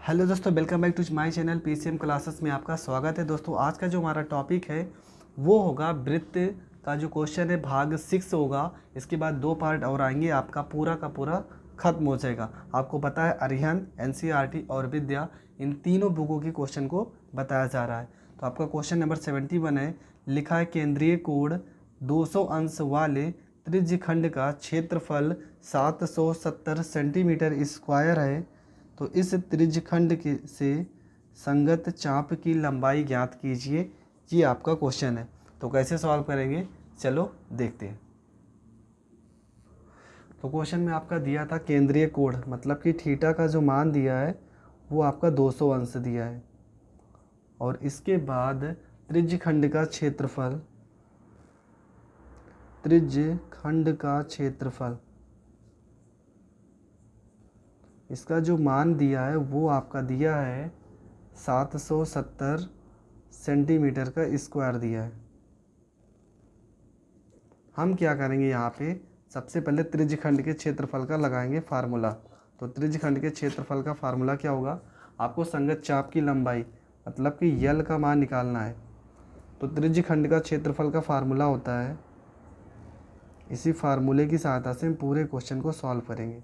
Hello दोस्तों, welcome back to my channel PCM classes में आपका स्वागत है। दोस्तों आज का जो हमारा टॉपिक है वो होगा वृत्त का जो क्वेश्चन है भाग 6 होगा। इसके बाद 2 पार्ट और आएंगे, आपका पूरा का पूरा खत्म हो जाएगा। आपको पता है अरिहंत, एनसीईआरटी और विद्या, इन तीनों बुकों की क्वेश्चन को बताया जा रहा है। तो आपका क्वेश्चन नंबर 71 है, लिखा है केंद्रीय कोण 200 अंश वाले त्रिज्यखंड का क्षेत्रफल 770 सेंटीमीटर स्क्वायर है। तो इस त्रिज्यखंड के से संगत चाप की लंबाई ज्ञात कीजिए। ये आपका क्वेश्चन है। तो कैसे सॉल्व करेंगे, चलो देखते हैं। तो क्वेश्चन में आपका दिया था केंद्रीय कोण, मतलब कि थीटा का जो मान दिया है वो आपका 200 अंश दिया है, और इसके बाद त्रिज्यखंड का क्षेत्रफल, त्रिज्यखंड का क्षेत्रफल, इसका जो मान दिया है वो आपका दिया है 770 सेंटीमीटर का स्क्वायर दिया है। हम क्या करेंगे, यहाँ पे सबसे पहले त्रिज्यखंड के क्षेत्रफल का लगाएंगे फार्मूला। तो त्रिज्यखंड के क्षेत्रफल का फार्मूला क्या होगा, आपको संगत चाप की लंबाई मतलब कि यल का मान निकालना है। तो त्रिज्यखंड का क्षेत्रफल का फार्मूला होता है, इसी फार्मूले की सहायता से हम पूरे क्वेश्चन को सॉल्व करेंगे।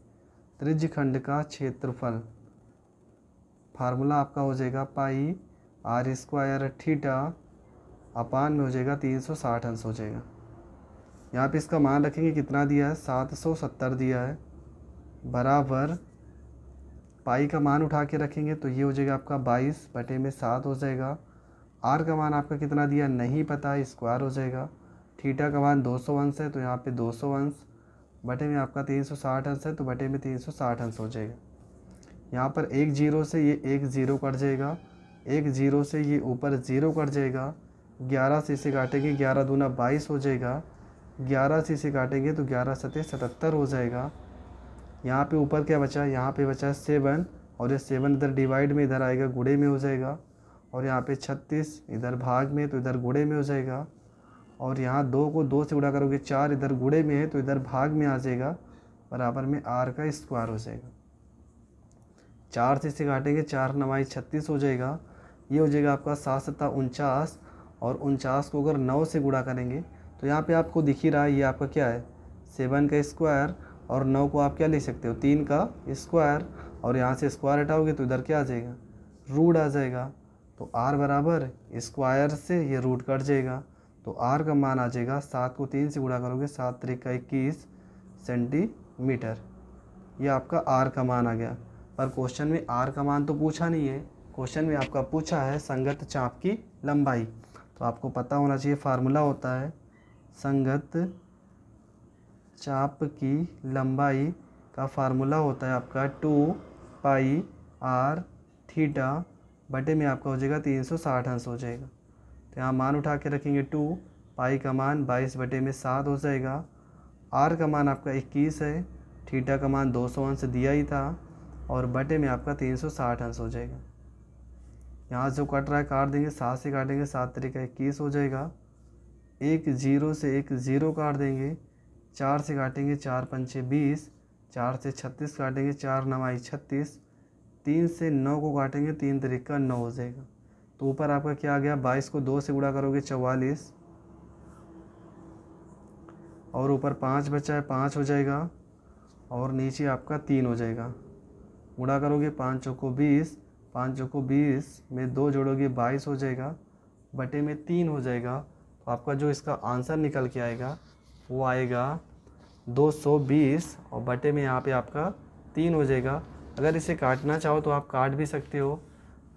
त्रिज्यखंड का क्षेत्रफल फार्मूला आपका हो जाएगा पाई आर स्क्वायर थीटा अपान में हो जाएगा 360 अंश हो जाएगा। यहाँ पे इसका मान रखेंगे, कितना दिया है 770 दिया है, बराबर पाई का मान उठा के रखेंगे तो ये हो जाएगा आपका 22/7 हो जाएगा। आर का मान आपका कितना दिया नहीं पता है, स्क्वायर हो जाएगा। थीटा का मान 200 अंश है तो यहाँ पे 200 अंश, बटे में आपका 360 अंश है तो बटे में 360 अंश हो जाएगा। यहाँ पर एक जीरो से ये एक ज़ीरो कट जाएगा, एक जीरो से ये ऊपर ज़ीरो कट जाएगा। 11 से इसे काटेंगे, 11 दूना 22 हो जाएगा। 11 से इसे काटेंगे तो 11 सते 77 हो जाएगा। यहाँ पे ऊपर क्या बचा, यहाँ पे बचा 7, और ये 7 इधर डिवाइड में इधर आएगा, गुणे में हो जाएगा। और यहाँ पे 36 इधर भाग में तो इधर गुणे में हो जाएगा। और यहाँ 2 को 2 से गुणा करोगे, 4 इधर गुणे में है तो इधर भाग में आ जाएगा, बराबर में आर का स्क्वायर हो जाएगा। 4 से इसे काटेंगे, 4 9 36 हो जाएगा। ये हो जाएगा आपका 7 7 49, और 49 को अगर 9 से गुणा करेंगे तो यहाँ पे आपको दिख ही रहा है ये आपका क्या है 7 का स्क्वायर, और 9 को आप क्या ले सकते हो 3 का स्क्वायर, और यहाँ से स्क्वायर हटाओगे तो इधर क्या आ जाएगा रूट आ जाएगा। तो आर बराबर स्क्वायर से ये रूट कट जाएगा, तो आर का मान आ जाएगा 7 को 3 से गुणा करोगे 7 3 का 21 सेंटीमीटर। ये आपका आर का मान आ गया। पर क्वेश्चन में आर का मान तो पूछा नहीं है, क्वेश्चन में आपका पूछा है संगत चाप की लंबाई। तो आपको पता होना चाहिए फार्मूला होता है संगत चाप की लंबाई का फार्मूला होता है आपका 2 पाई आर थीटा, बटे में आपका हो जाएगा 360 अंश हो जाएगा। तो यहाँ मान उठा के रखेंगे 2 पाई का मान 22/7 हो जाएगा। आर का मान आपका 21 है, थीटा का मान 200 अंश दिया ही था, और बटे में आपका 360 अंश हो जाएगा। यहाँ जो कट रहा है काट देंगे, 7 से काटेंगे 7 3 का 21 हो जाएगा। एक जीरो से एक ज़ीरो काट देंगे, 4 से काटेंगे 4 5 20, 4 से 36 काटेंगे 4 9 36, 3 से 9 को काटेंगे 3 3 का 9 हो जाएगा। तो ऊपर आपका क्या आ गया 22 को 2 से गुणा करोगे 44, और ऊपर 5 बचा है 5 हो जाएगा, और नीचे आपका 3 हो जाएगा। गुणा करोगे 5 चौको 20, 5 चौको 20 में 2 जोड़ोगे 22 हो जाएगा, बटे में 3 हो जाएगा। तो आपका जो इसका आंसर निकल के आएगा वो आएगा 220, और बटे में यहाँ पे आपका 3 हो जाएगा। अगर इसे काटना चाहो तो आप काट भी सकते हो,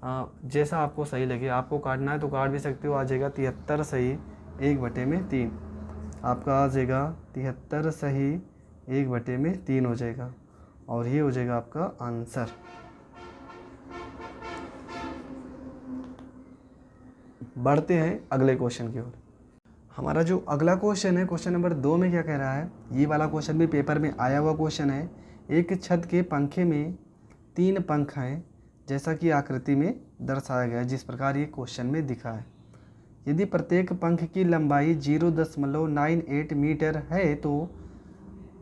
जैसा आपको सही लगे। आपको काटना है तो काट भी सकते हो, आ जाएगा 73 सही 1/3। आपका आ जाएगा 73 सही 1/3 हो जाएगा, और ये हो जाएगा आपका आंसर। बढ़ते हैं अगले क्वेश्चन की ओर। हमारा जो अगला क्वेश्चन है, क्वेश्चन नंबर 2 में क्या कह रहा है, ये वाला क्वेश्चन भी पेपर में आया हुआ क्वेश्चन है। एक छत के पंखे में 3 पंख हैं, जैसा कि आकृति में दर्शाया गया है, जिस प्रकार ये क्वेश्चन में दिखा है। यदि प्रत्येक पंख की लंबाई 0.98 मीटर है तो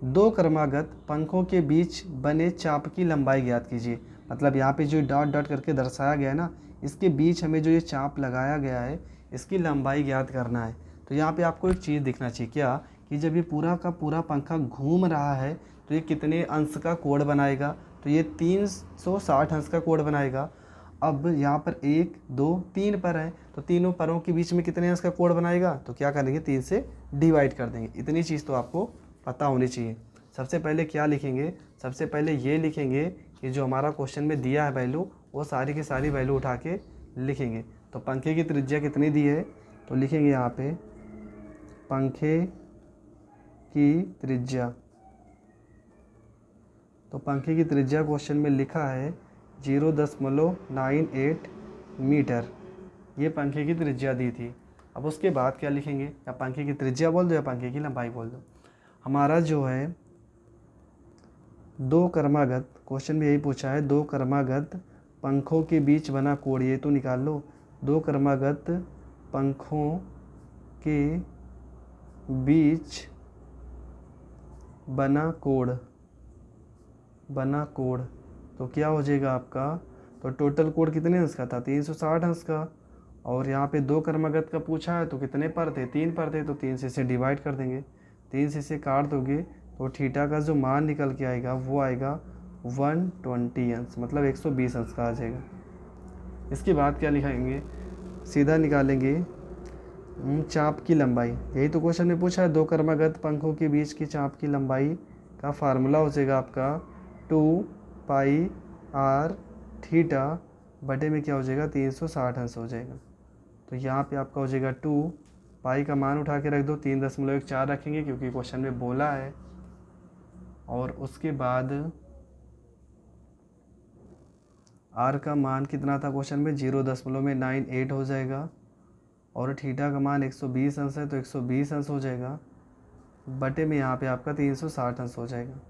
दो क्रमागत पंखों के बीच बने चाप की लंबाई ज्ञात कीजिए। मतलब यहाँ पे जो डॉट डॉट करके दर्शाया गया है ना, इसके बीच हमें जो ये चाप लगाया गया है इसकी लंबाई ज्ञात करना है। तो यहाँ पे आपको एक चीज़ दिखना चाहिए क्या, कि जब ये पूरा का पूरा पंखा घूम रहा है तो ये कितने अंश का कोण बनाएगा, तो ये 360 अंश का कोण बनाएगा। अब यहाँ पर 1 2 3 पर है, तो तीनों परों के बीच में कितने अंश का कोण बनाएगा, तो क्या करेंगे 3 से डिवाइड कर देंगे। इतनी चीज़ तो आपको पता होनी चाहिए। सबसे पहले क्या लिखेंगे, सबसे पहले ये लिखेंगे कि जो हमारा क्वेश्चन में दिया है वैल्यू, वो सारी की सारी वैल्यू उठा के लिखेंगे। तो पंखे की त्रिज्या कितनी दी है, तो लिखेंगे यहाँ पे पंखे की त्रिज्या। तो पंखे की त्रिज्या क्वेश्चन में लिखा है 0.98 मीटर, ये पंखे की त्रिज्या दी थी। अब उसके बाद क्या लिखेंगे, या पंखे की त्रिज्या बोल दो या पंखे की लंबाई बोल दो। हमारा जो है दो क्रमागत, क्वेश्चन में यही पूछा है, दो क्रमागत पंखों के बीच बना कोण, ये तो निकाल लो। दो क्रमागत पंखों के बीच बना कोण, तो क्या हो जाएगा आपका, तो टोटल कोण कितने अंश का था, 360 अंश का। और यहाँ पे दो क्रमागत का पूछा है तो कितने पर थे, 3 पर थे, तो 3 से इसे डिवाइड कर देंगे। 3 से इसे काट दोगे तो थीटा का जो मान निकल के आएगा वो आएगा 120 अंश, मतलब 120 अंश का आ जाएगा। इसके बाद क्या लिखेंगे, सीधा निकालेंगे चाप की लंबाई। यही तो क्वेश्चन में पूछा है, दो क्रमागत पंखों के बीच की चाप की लंबाई का फार्मूला हो जाएगा आपका 2 पाई r थीटा बटे में क्या हो जाएगा 360 अंश हो जाएगा। तो यहाँ पे आपका हो जाएगा 2 पाई का मान उठा के रख दो, 3.14 रखेंगे क्योंकि क्वेश्चन में बोला है। और उसके बाद r का मान कितना था क्वेश्चन में, 0.98 हो जाएगा। और थीटा का मान 120 अंश है तो 120 अंश हो जाएगा, बटे में यहाँ पे आपका 360 अंश हो जाएगा।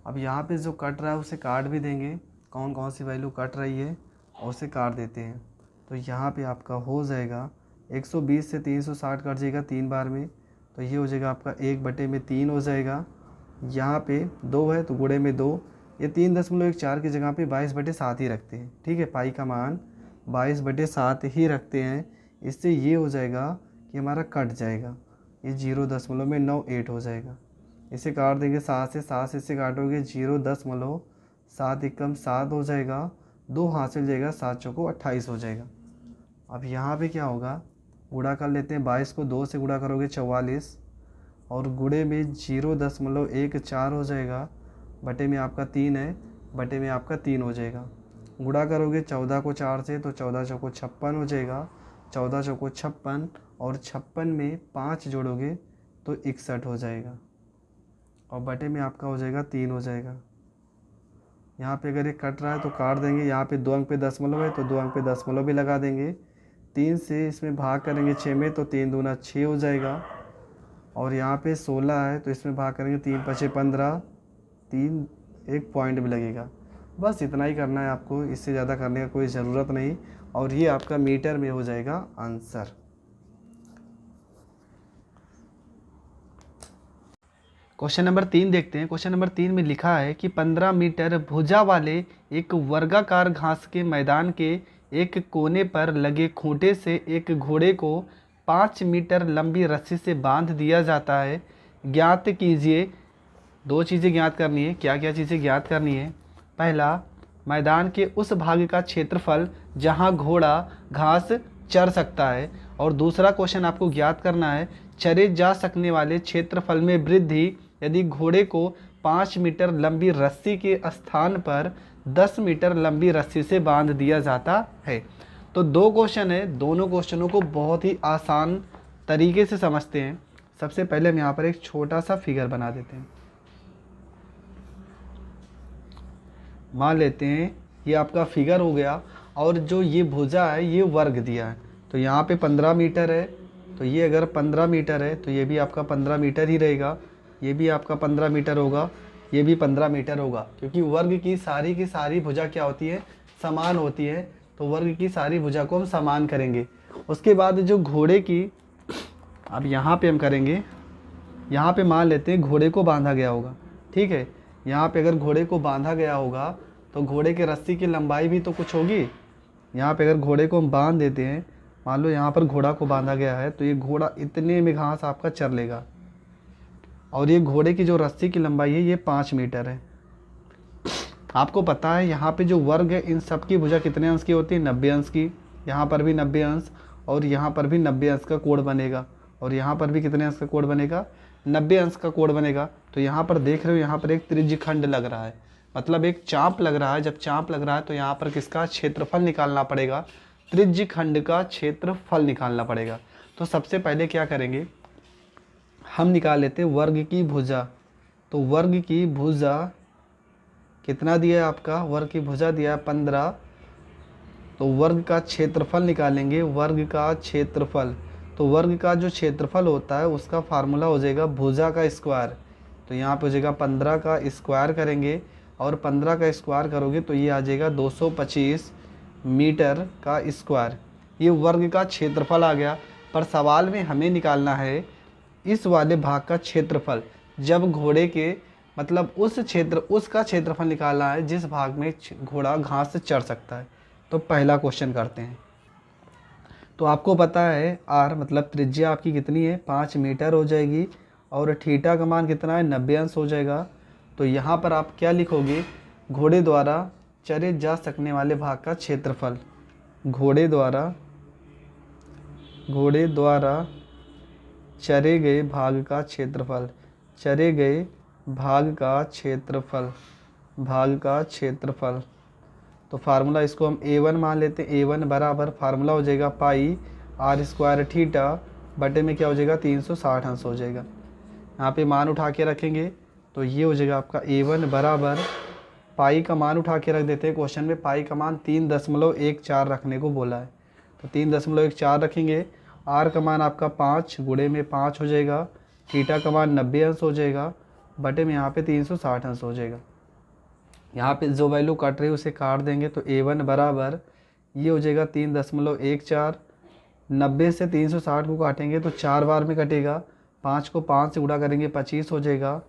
अब यहाँ पे जो कट रहा है उसे काट भी देंगे, कौन कौन सी वैल्यू कट रही है और उसे काट देते हैं। तो यहाँ पे आपका हो जाएगा 120 से 360 कट जाएगा 3 बार में, तो ये हो जाएगा आपका 1/3 हो जाएगा। यहाँ पे 2 है तो गुणे में 2, ये 3.14 की जगह पे 22/7 ही रखते हैं। ठीक है, पाई का मान 22/7 ही रखते हैं। इससे ये हो जाएगा कि हमारा कट जाएगा, ये 0.98 हो जाएगा। इसे काट देंगे 7 से, 7 से इसे काटोगे 0.7 एकम 7 हो जाएगा, 2 हासिल जाएगा, 7 चौको 28 हो जाएगा। अब यहाँ पे क्या होगा, गुणा कर लेते हैं, 22 को 2 से गुणा करोगे 44, और गुणे में 0.14 हो जाएगा, बटे में आपका 3 है, बटे में आपका 3 हो जाएगा। गुणा करोगे 14 को 4 से तो 14 चौको 56 हो जाएगा, 14 चौको 56, और 56 में 5 जोड़ोगे तो 61 हो जाएगा, और बटे में आपका हो जाएगा 3 हो जाएगा। यहाँ पे अगर ये कट रहा है तो काट देंगे, यहाँ पे 2 अंक पे दशमलव है तो 2 अंक पे दशमलव भी लगा देंगे। 3 से इसमें भाग करेंगे 6 में तो 3 दूना 6 हो जाएगा, और यहाँ पे 16 है तो इसमें भाग करेंगे 3 5 15, 3 एक पॉइंट भी लगेगा। बस इतना ही करना है आपको, इससे ज़्यादा करने का कोई ज़रूरत नहीं, और ये आपका मीटर में हो जाएगा आंसर। क्वेश्चन नंबर 3 देखते हैं। क्वेश्चन नंबर 3 में लिखा है कि 15 मीटर भुजा वाले एक वर्गाकार घास के मैदान के एक कोने पर लगे खूंटे से एक घोड़े को 5 मीटर लंबी रस्सी से बांध दिया जाता है। ज्ञात कीजिए, 2 चीज़ें ज्ञात करनी है। क्या क्या चीज़ें ज्ञात करनी है, पहला मैदान के उस भाग का क्षेत्रफल जहां घोड़ा घास चर सकता है, और दूसरा क्वेश्चन आपको ज्ञात करना है चरे जा सकने वाले क्षेत्रफल में वृद्धि यदि घोड़े को 5 मीटर लंबी रस्सी के स्थान पर 10 मीटर लंबी रस्सी से बांध दिया जाता है। तो 2 क्वेश्चन है, दोनों क्वेश्चनों को बहुत ही आसान तरीके से समझते हैं। सबसे पहले हम यहाँ पर एक छोटा सा फिगर बना देते हैं। मान लेते हैं ये आपका फिगर हो गया, और जो ये भुजा है ये वर्ग दिया है, तो यहाँ पे 15 मीटर है, तो ये अगर 15 मीटर है तो ये भी आपका 15 मीटर ही रहेगा, ये भी आपका 15 मीटर होगा, ये भी 15 मीटर होगा, क्योंकि वर्ग की सारी भुजा क्या होती है, समान होती है। तो वर्ग की सारी भुजा को हम समान करेंगे। उसके बाद जो घोड़े की, अब यहाँ पे हम करेंगे, यहाँ पे मान लेते हैं घोड़े को बांधा गया होगा। ठीक है, यहाँ पे अगर घोड़े को बांधा गया होगा तो घोड़े के रस्सी की लंबाई भी तो कुछ होगी। यहाँ पे अगर घोड़े को हम बांध देते हैं, मान लो यहाँ पर घोड़ा को बांधा गया है, तो ये घोड़ा इतने में घास आपका चर लेगा, और ये घोड़े की जो रस्सी की लंबाई है ये 5 मीटर है। आपको पता है यहाँ पे जो वर्ग है इन सब की भुजा कितने अंश की होती है, 90 अंश की। यहाँ पर भी 90 अंश, और यहाँ पर भी 90 अंश का कोण बनेगा, और यहाँ पर भी कितने अंश का कोण बनेगा, 90 अंश का कोण बनेगा। तो यहाँ पर देख रहे हो, यहाँ पर एक त्रिज्यखंड लग रहा है, मतलब एक चाप लग रहा है। जब चाप लग रहा है तो यहाँ पर किसका क्षेत्रफल निकालना पड़ेगा, त्रिज्यखंड का क्षेत्रफल निकालना पड़ेगा। तो सबसे पहले क्या करेंगे, हम निकाल लेते हैं वर्ग की भुजा। तो वर्ग की भुजा कितना दिया है आपका, वर्ग की भुजा दिया है 15। तो वर्ग का क्षेत्रफल निकालेंगे, वर्ग का क्षेत्रफल। तो वर्ग का जो क्षेत्रफल होता है उसका फार्मूला हो जाएगा भुजा का स्क्वायर। तो यहाँ पे हो जाएगा 15 का स्क्वायर करेंगे, और 15 का स्क्वायर करोगे तो ये आ जाएगा 225 मीटर का स्क्वायर। ये वर्ग का क्षेत्रफल आ गया। पर सवाल में हमें निकालना है इस वाले भाग का क्षेत्रफल, जब घोड़े के मतलब उसका क्षेत्रफल निकालना है जिस भाग में घोड़ा घास से चढ़ सकता है। तो पहला क्वेश्चन करते हैं। तो आपको पता है आर मतलब त्रिज्या आपकी कितनी है, 5 मीटर हो जाएगी, और थीटा का मान कितना है, 90 अंश हो जाएगा। तो यहाँ पर आप क्या लिखोगे, घोड़े द्वारा चरे जा सकने वाले भाग का क्षेत्रफल, घोड़े द्वारा चरे गए भाग का क्षेत्रफल, चरे गए भाग का क्षेत्रफल। तो फार्मूला इसको हम A1 मान लेते हैं। A1 बराबर फार्मूला हो जाएगा पाई आर स्क्वायर थीटा बटे में क्या हो जाएगा, 360 अंश हो जाएगा। यहाँ पे मान उठा के रखेंगे तो ये हो जाएगा आपका A1 बराबर, पाई का मान उठा के रख देते हैं। क्वेश्चन में पाई का मान 3.14 रखने को बोला है, तो 3.14 रखेंगे। आर का मान आपका 5 गुणे में 5 हो जाएगा, थीटा का मान 90 अंश हो जाएगा, बटे में यहाँ पे 360 अंश हो जाएगा। यहाँ पे जो वैल्यू कट रही है उसे काट देंगे, तो A1 बराबर ये हो जाएगा 3.14। 90 से 360 को काटेंगे तो 4 बार में कटेगा, 5 को 5 से गुणा करेंगे 25 हो जाएगा,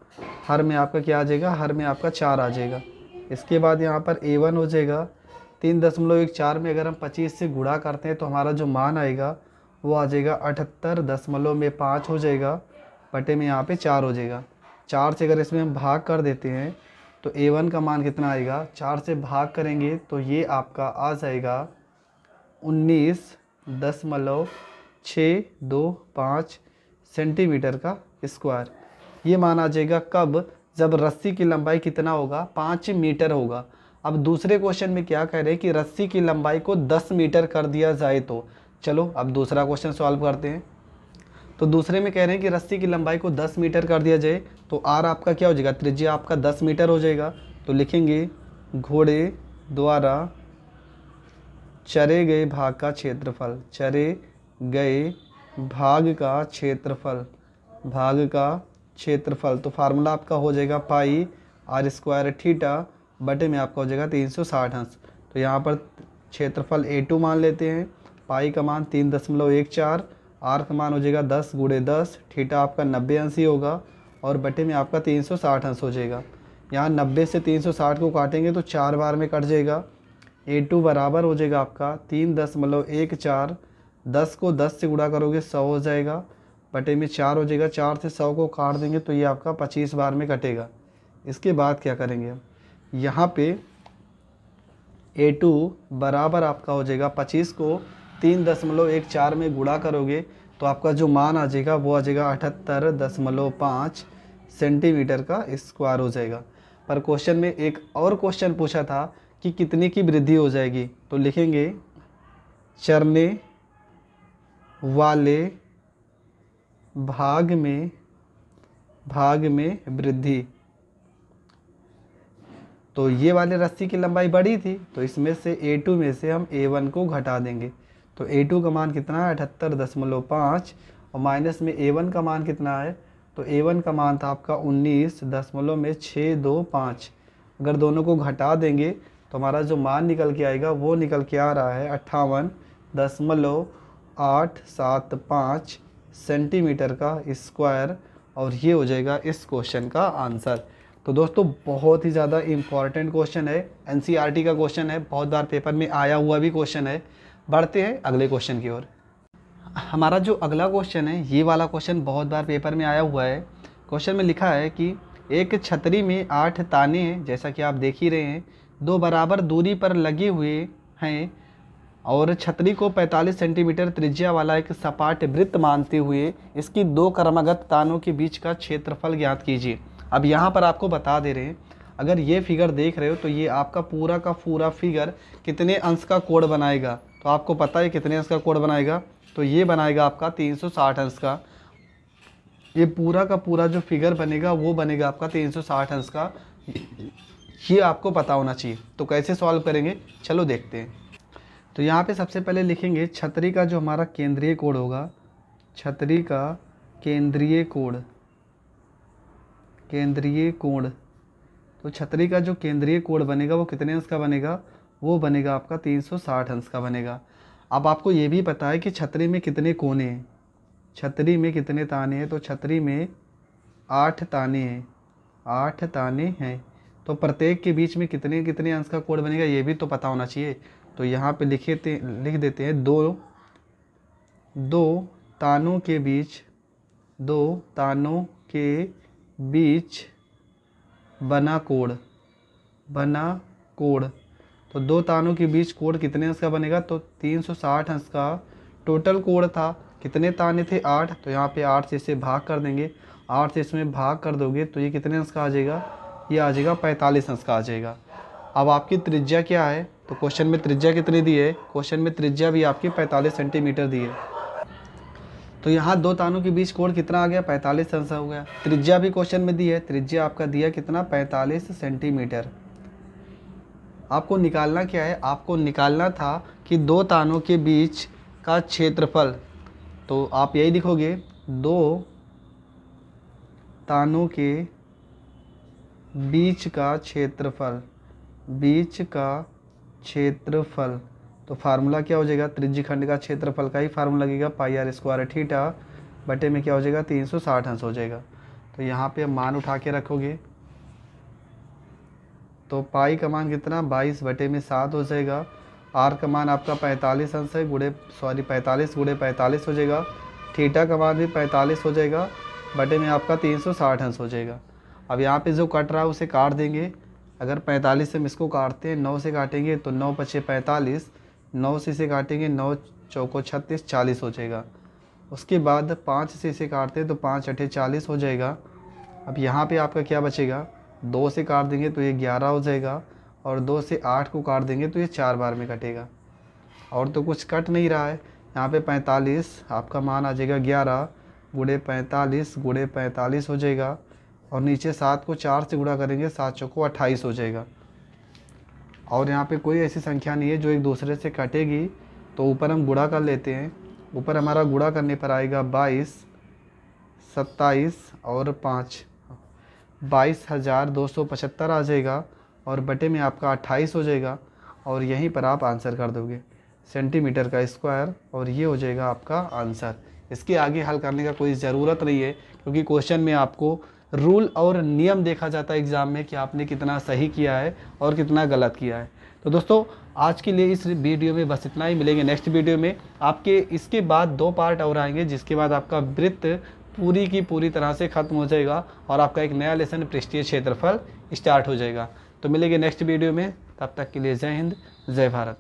हर में आपका क्या आ जाएगा, हर में आपका 4 आ जाएगा। इसके बाद यहाँ पर A1 हो जाएगा 3.14 में अगर हम 25 से गुणा करते हैं तो हमारा जो मान आएगा वो आ जाएगा 78.5 हो जाएगा, बटे में यहाँ पे 4 हो जाएगा। 4 से अगर इसमें हम भाग कर देते हैं तो A1 का मान कितना आएगा, 4 से भाग करेंगे तो ये आपका आ जाएगा 19.625 सेंटीमीटर का स्क्वायर। ये मान आ जाएगा कब, जब रस्सी की लंबाई कितना होगा, 5 मीटर होगा। अब दूसरे क्वेश्चन में क्या कह रहे हैं कि रस्सी की लंबाई को 10 मीटर कर दिया जाए तो। चलो अब दूसरा क्वेश्चन सॉल्व करते हैं। तो दूसरे में कह रहे हैं कि रस्सी की लंबाई को 10 मीटर कर दिया जाए तो आर आपका क्या हो जाएगा, त्रिज्या आपका 10 मीटर हो जाएगा। तो लिखेंगे घोड़े द्वारा चरे गए भाग का क्षेत्रफल, चरे गए भाग का क्षेत्रफल। तो फार्मूला आपका हो जाएगा पाई आर स्क्वायर थीटा बटे में आपका हो जाएगा 360 अंश। तो यहाँ पर क्षेत्रफल A2 मान लेते हैं, पाई का मान 3.14, आर का मान हो जाएगा 10 गुणे 10, थीटा आपका 90 अंश ही होगा, और बटे में आपका 360 अंश हो जाएगा। यहाँ 90 से 360 को काटेंगे तो 4 बार में कट जाएगा। A2 बराबर हो जाएगा आपका 3.14, 10 को 10 से गुणा करोगे 100 हो जाएगा, बटे में 4 हो जाएगा। 4 से 100 को काट देंगे तो ये आपका 25 बार में कटेगा। इसके बाद क्या करेंगे हम, यहाँ पे A2 बराबर आपका हो जाएगा 25 को 3.14 में गुणा करोगे तो आपका जो मान आ जाएगा वो आ जाएगा 78.5 सेंटीमीटर का स्क्वायर हो जाएगा। पर क्वेश्चन में एक और क्वेश्चन पूछा था कि कितने की वृद्धि हो जाएगी। तो लिखेंगे चरने वाले भाग में वृद्धि। तो ये वाले रस्सी की लंबाई बड़ी थी तो इसमें से A2 में से हम A1 को घटा देंगे। तो A2 का मान कितना है 78.5, और माइनस में A1 का मान कितना है, तो A1 का मान था आपका 19.625। अगर दोनों को घटा देंगे तो हमारा जो मान निकल के आएगा वो निकल के आ रहा है 58.875 सेंटीमीटर का स्क्वायर, और ये हो जाएगा इस क्वेश्चन का आंसर। तो दोस्तों बहुत ही ज़्यादा इम्पॉर्टेंट क्वेश्चन है, एनसीईआरटी का क्वेश्चन है, बहुत बार पेपर में आया हुआ भी क्वेश्चन है। बढ़ते हैं अगले क्वेश्चन की ओर। हमारा जो अगला क्वेश्चन है, ये वाला क्वेश्चन बहुत बार पेपर में आया हुआ है। क्वेश्चन में लिखा है कि एक छतरी में 8 ताने हैं, जैसा कि आप देख ही रहे हैं, 2 बराबर दूरी पर लगे हुए हैं और छतरी को 45 सेंटीमीटर त्रिज्या वाला एक सपाट वृत्त मानते हुए इसकी 2 क्रमागत तानों के बीच का क्षेत्रफल ज्ञात कीजिए। अब यहाँ पर आपको बता दे रहे हैं, अगर ये फिगर देख रहे हो तो ये आपका पूरा का पूरा फिगर कितने अंश का कोण बनाएगा। तो आपको पता है कितने अंश का कोण बनाएगा, तो ये बनाएगा आपका 360 अंश का। ये पूरा का पूरा जो फिगर बनेगा वो बनेगा आपका 360 अंश का। ये आपको पता होना चाहिए। तो कैसे सॉल्व करेंगे, चलो देखते हैं। तो यहाँ पे सबसे पहले लिखेंगे छतरी का जो हमारा केंद्रीय कोण होगा, छतरी का केंद्रीय कोण, केंद्रीय कोण। तो छतरी का जो केंद्रीय कोण बनेगा वो कितने अंश का बनेगा, वो बनेगा आपका 360 अंश का बनेगा। अब आपको ये भी पता है कि छतरी में कितने कोने हैं, छतरी में कितने ताने हैं, तो छतरी में 8 ताने हैं, 8 ताने हैं। तो प्रत्येक के बीच में कितने कितने अंश का कोण बनेगा ये भी तो पता होना चाहिए। तो यहाँ पे लिख देते हैं दो तानों के बीच, 2 तानों के बीच बना कोण, बना कोण। तो 2 तानों के बीच कोण कितने अंश का बनेगा, तो 360 अंश का टोटल कोण था। कितने ताने थे, 8। तो यहाँ पे 8 से इसे भाग कर देंगे, 8 से इसमें भाग कर दोगे तो ये कितने अंश का आ जाएगा, ये आ जाएगा 45 अंश का आ जाएगा। अब आपकी त्रिज्या क्या है, तो क्वेश्चन में त्रिज्या कितनी दी है, क्वेश्चन में त्रिज्या भी आपकी 45 सेंटीमीटर दी है। तो यहाँ 2 तानों के बीच कोण कितना आ गया, 45 अंश हो गया। त्रिज्या भी क्वेश्चन में दी है, त्रिज्या आपका दिया कितना, 45 सेंटीमीटर। आपको निकालना क्या है, आपको निकालना था कि 2 तानों के बीच का क्षेत्रफल। तो आप यही लिखोगे 2 तानों के बीच का क्षेत्रफल, बीच का क्षेत्रफल। तो फार्मूला क्या हो जाएगा, त्रिज्यखंड का क्षेत्रफल का ही फार्मूला लगेगा, पाई आर स्क्वायर थीटा बटे में क्या हो जाएगा, 360 अंश हो जाएगा। तो यहाँ पे मान उठा के रखोगे तो पाई का मान कितना, 22 बटे में 7 हो जाएगा। आर का मान आपका 45 अंश है, 45 गुणे 45 हो जाएगा। थीटा का मान भी 45 हो जाएगा, बटे में आपका 360 अंश हो जाएगा। अब यहाँ पे जो कट रहा है उसे काट देंगे। अगर 45 से हम इसको काटते हैं, 9 से काटेंगे तो 9 पचे 45, 9 से इसे काटेंगे 9 चौको 36, 40 हो जाएगा। उसके बाद 5 से इसे काटते हैं तो 5 अठे 40 हो जाएगा। अब यहाँ पे आपका क्या बचेगा, 2 से काट देंगे तो ये 11 हो जाएगा, और 2 से 8 को काट देंगे तो ये 4 बार में कटेगा। और तो कुछ कट नहीं रहा है। यहाँ पे 45 आपका मान आ जाएगा 11 गुणे 45 गुणे 45 हो जाएगा, और नीचे 7 को 4 से गुणा करेंगे, 7 चौको 28 हो जाएगा। और यहाँ पे कोई ऐसी संख्या नहीं है जो एक दूसरे से कटेगी, तो ऊपर हम गुणा कर लेते हैं। ऊपर हमारा गुणा करने पर आएगा 22, 27 और 5, 22,275 आ जाएगा, और बटे में आपका 28 हो जाएगा, और यहीं पर आप आंसर कर दोगे सेंटीमीटर का स्क्वायर, और ये हो जाएगा आपका आंसर। इसके आगे हल करने का कोई ज़रूरत नहीं है, क्योंकि क्वेश्चन में आपको रूल और नियम देखा जाता है एग्ज़ाम में कि आपने कितना सही किया है और कितना गलत किया है। तो दोस्तों आज के लिए इस वीडियो में बस इतना ही। मिलेंगे नेक्स्ट वीडियो में। आपके इसके बाद 2 पार्ट और आएंगे, जिसके बाद आपका वृत्त पूरी की पूरी तरह से ख़त्म हो जाएगा और आपका एक नया लेसन पृष्ठीय क्षेत्रफल स्टार्ट हो जाएगा। तो मिलेंगे नेक्स्ट वीडियो में, तब तक के लिए जय हिंद, जय भारत।